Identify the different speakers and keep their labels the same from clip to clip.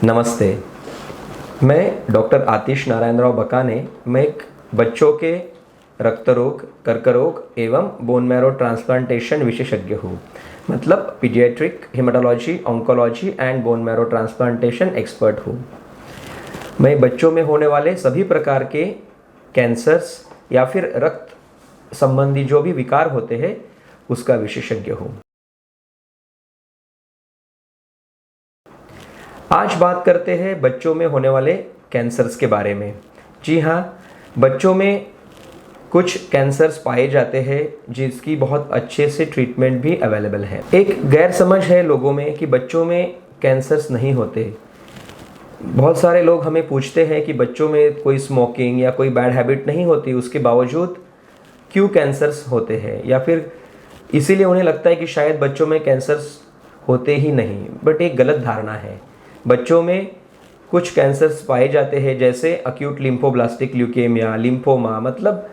Speaker 1: नमस्ते, मैं डॉक्टर आतिश नारायण राव बकाने। मैं एक बच्चों के रक्त रोग, कर्करोग एवं बोन मैरो ट्रांसप्लांटेशन विशेषज्ञ हूँ। मतलब paediatric haematology, oncology and bone marrow transplantation expert हूँ। मैं बच्चों में होने वाले सभी प्रकार के कैंसर्स या फिर रक्त संबंधी जो भी विकार होते हैं उसका विशेषज्ञ हूँ। आज बात करते हैं बच्चों में होने वाले कैंसर्स के बारे में। जी हाँ, बच्चों में कुछ कैंसर्स पाए जाते हैं जिसकी बहुत अच्छे से ट्रीटमेंट भी अवेलेबल है। एक गैर समझ है लोगों में कि बच्चों में कैंसर्स नहीं होते। बहुत सारे लोग हमें पूछते हैं कि बच्चों में कोई स्मोकिंग या कोई बैड हैबिट नहीं होती, उसके बावजूद क्यों कैंसर्स होते हैं, या फिर इसीलिए उन्हें लगता है कि शायद बच्चों में कैंसर्स होते ही नहीं। बट एक गलत धारणा है। बच्चों में कुछ कैंसर्स पाए जाते हैं जैसे अक्यूट लिम्फोब्लास्टिक ल्यूकेमिया, लिम्फोमा मतलब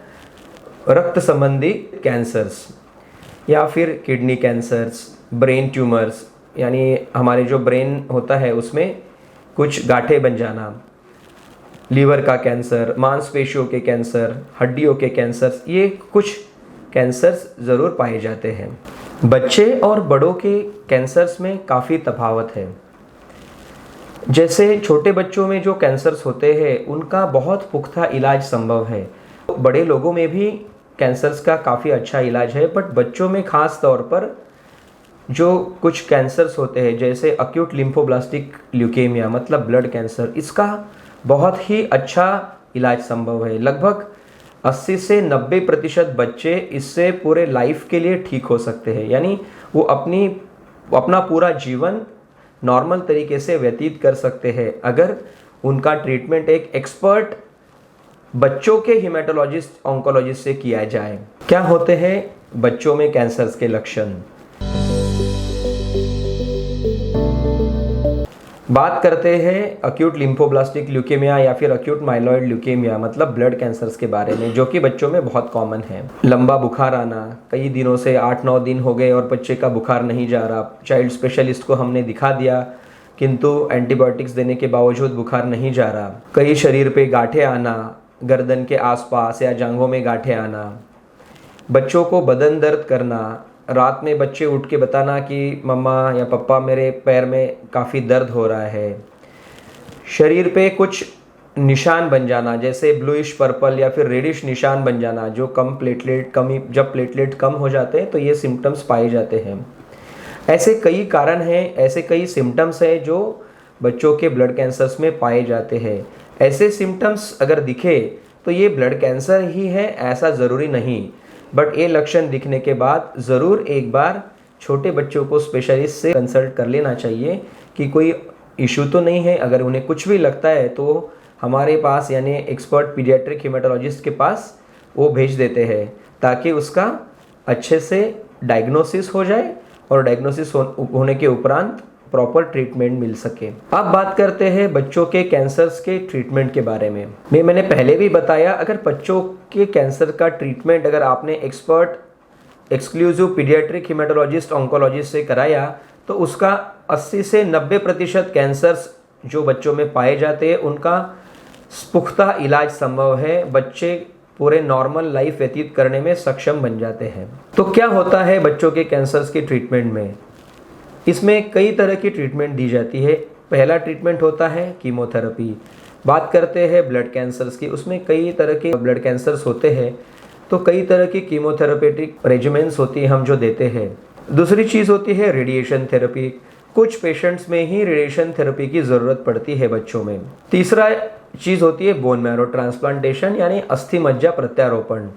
Speaker 1: रक्त संबंधी कैंसर्स, या फिर किडनी कैंसर्स, ब्रेन ट्यूमर्स यानी हमारे जो ब्रेन होता है उसमें कुछ गांठें बन जाना, लीवर का कैंसर, मांसपेशियों के कैंसर, हड्डियों के कैंसर्स, ये कुछ कैंसर्स ज़रूर पाए जाते हैं। बच्चे और बड़ों के कैंसर्स में काफ़ी तफावत है। जैसे छोटे बच्चों में जो कैंसर्स होते हैं उनका बहुत पुख्ता इलाज संभव है। बड़े लोगों में भी कैंसर्स का काफ़ी अच्छा इलाज है, बट बच्चों में ख़ास तौर पर जो कुछ कैंसर्स होते हैं जैसे अक्यूट लिम्फोब्लास्टिक ल्यूकेमिया मतलब ब्लड कैंसर, इसका बहुत ही अच्छा इलाज संभव है। लगभग 80 से 90% बच्चे इससे पूरे लाइफ के लिए ठीक हो सकते हैं, यानी वो अपना पूरा जीवन नॉर्मल तरीके से व्यतीत कर सकते हैं अगर उनका ट्रीटमेंट एक एक्सपर्ट बच्चों के हेमाटोलॉजिस्ट, ऑन्कोलॉजिस्ट से किया जाए। क्या होते हैं बच्चों में कैंसर्स के लक्षण? बात करते हैं अक्यूट लिम्फोब्लास्टिक ल्यूकेमिया या फिर अक्यूट माइलॉइड ल्यूकेमिया मतलब ब्लड कैंसर्स के बारे में, जो कि बच्चों में बहुत कॉमन है। लंबा बुखार आना, कई दिनों से 8-9 दिन हो गए और बच्चे का बुखार नहीं जा रहा। चाइल्ड स्पेशलिस्ट को हमने दिखा दिया किंतु एंटीबायोटिक्स देने के बावजूद बुखार नहीं जा रहा। कई शरीर पे गांठें आना, गर्दन के आसपास या जांघों में गांठें आना, बच्चों को बदन दर्द करना, रात में बच्चे उठ के बताना कि मम्मा या पापा मेरे पैर में काफ़ी दर्द हो रहा है। शरीर पे कुछ निशान बन जाना जैसे ब्लूइश पर्पल या फिर रेडिश निशान बन जाना, जो जब प्लेटलेट कम हो जाते हैं तो ये सिम्टम्स पाए जाते हैं। ऐसे कई कारण हैं, ऐसे कई सिम्टम्स हैं जो बच्चों के ब्लड कैंसर्स में पाए जाते हैं। ऐसे सिम्टम्स अगर दिखे तो ये ब्लड कैंसर ही है ऐसा ज़रूरी नहीं, बट ये लक्षण दिखने के बाद ज़रूर एक बार छोटे बच्चों को स्पेशलिस्ट से कंसल्ट कर लेना चाहिए कि कोई इशू तो नहीं है। अगर उन्हें कुछ भी लगता है तो हमारे पास यानी एक्सपर्ट पीडियाट्रिक हेमाटोलॉजिस्ट के पास वो भेज देते हैं ताकि उसका अच्छे से डायग्नोसिस हो जाए और डायग्नोसिस होने के उपरांत प्रॉपर ट्रीटमेंट मिल सके। अब बात करते हैं बच्चों के कैंसर्स के ट्रीटमेंट के बारे में। मैंने पहले भी बताया, अगर बच्चों के कैंसर का ट्रीटमेंट अगर आपने expert exclusive paediatric haematologist, oncologist से कराया तो उसका 80 से 90% कैंसर्स जो बच्चों में पाए जाते हैं उनका पुख्ता इलाज संभव है। बच्चे पूरे नॉर्मल लाइफ व्यतीत करने में सक्षम बन जाते हैं। तो क्या होता है बच्चों के कैंसर्स के ट्रीटमेंट में? इसमें कई तरह की ट्रीटमेंट दी जाती है। पहला ट्रीटमेंट होता है कीमोथेरेपी। बात करते हैं ब्लड कैंसर्स की, उसमें कई तरह के ब्लड कैंसर्स होते हैं तो कई तरह की कीमोथेरेपेटिक रेजिमेंट्स होती है हम जो देते हैं। दूसरी चीज़ होती है रेडिएशन थेरेपी। कुछ पेशेंट्स में ही रेडिएशन थेरेपी की ज़रूरत पड़ती है बच्चों में। तीसरा चीज़ होती है बोन मैरो ट्रांसप्लांटेशन यानी अस्थि मज्जा प्रत्यारोपण।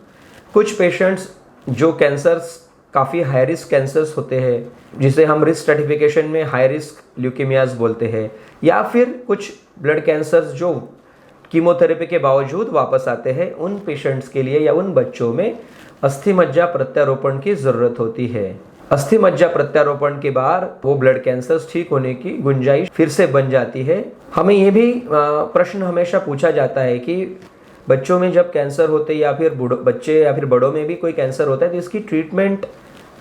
Speaker 1: कुछ पेशेंट्स जो कैंसर्स काफ़ी हाई रिस्क कैंसर्स होते हैं जिसे हम रिस्क स्ट्रेटिफिकेशन में हाई रिस्क ल्यूकेमियाज बोलते हैं, या फिर कुछ ब्लड कैंसर्स जो कीमोथेरेपी के बावजूद वापस आते हैं, उन पेशेंट्स के लिए या उन बच्चों में अस्थि मज्जा प्रत्यारोपण की ज़रूरत होती है। अस्थि मज्जा प्रत्यारोपण के बाद वो ब्लड कैंसर्स ठीक होने की गुंजाइश फिर से बन जाती है। हमें ये भी प्रश्न हमेशा पूछा जाता है कि बच्चों में जब कैंसर होते या फिर बच्चे या फिर बड़ों में भी कोई कैंसर होता है तो इसकी ट्रीटमेंट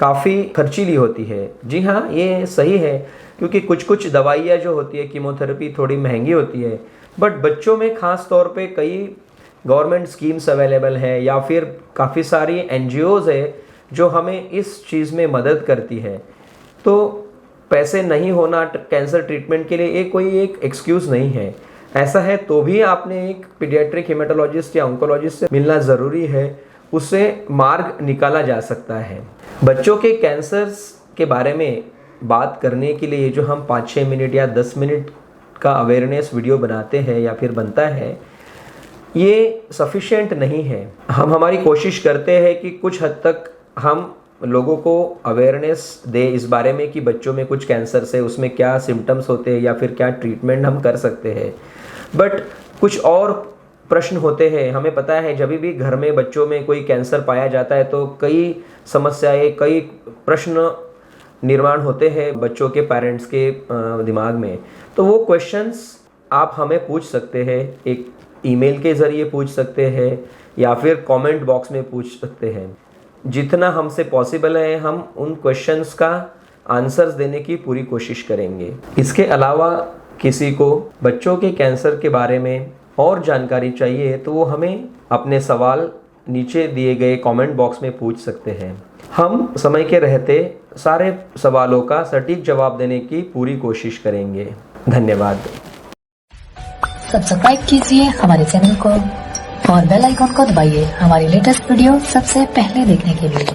Speaker 1: काफ़ी खर्चीली होती है। जी हाँ, ये सही है, क्योंकि कुछ दवाइयाँ जो होती है, कीमोथेरेपी थोड़ी महंगी होती है, बट बच्चों में ख़ास तौर पे कई गवर्नमेंट स्कीम्स अवेलेबल है या फिर काफ़ी सारी NGOs है जो हमें इस चीज़ में मदद करती है। तो पैसे नहीं होना कैंसर ट्रीटमेंट के लिए एक एक्सक्यूज़ नहीं है। ऐसा है तो भी आपने एक पीडियाट्रिक हेमेटोलॉजिस्ट या ऑन्कोलॉजिस्ट से मिलना ज़रूरी है, उससे मार्ग निकाला जा सकता है। बच्चों के कैंसर्स के बारे में बात करने के लिए जो हम 5-6 मिनट या 10 मिनट का अवेयरनेस वीडियो बनाते हैं या फिर बनता है, ये सफिशिएंट नहीं है। हम हमारी कोशिश करते हैं कि कुछ हद तक हम लोगों को अवेयरनेस दे इस बारे में कि बच्चों में कुछ कैंसर से उसमें क्या सिम्टम्स होते हैं या फिर क्या ट्रीटमेंट हम कर सकते हैं। बट कुछ और प्रश्न होते हैं। हमें पता है जब भी घर में बच्चों में कोई कैंसर पाया जाता है तो कई समस्याएं, कई प्रश्न निर्माण होते हैं बच्चों के पेरेंट्स के दिमाग में। तो वो क्वेश्चंस आप हमें पूछ सकते हैं, एक ईमेल के ज़रिए पूछ सकते हैं या फिर कमेंट बॉक्स में पूछ सकते हैं। जितना हमसे पॉसिबल है हम उन क्वेश्चंस का आंसर्स देने की पूरी कोशिश करेंगे। इसके अलावा किसी को बच्चों के कैंसर के बारे में और जानकारी चाहिए तो वो हमें अपने सवाल नीचे दिए गए कमेंट बॉक्स में पूछ सकते हैं। हम समय के रहते सारे सवालों का सटीक जवाब देने की पूरी कोशिश करेंगे। धन्यवाद।
Speaker 2: सब्सक्राइब कीजिए हमारे चैनल को और बेल आइकॉन को दबाइए हमारी लेटेस्ट वीडियो सबसे पहले देखने के लिए।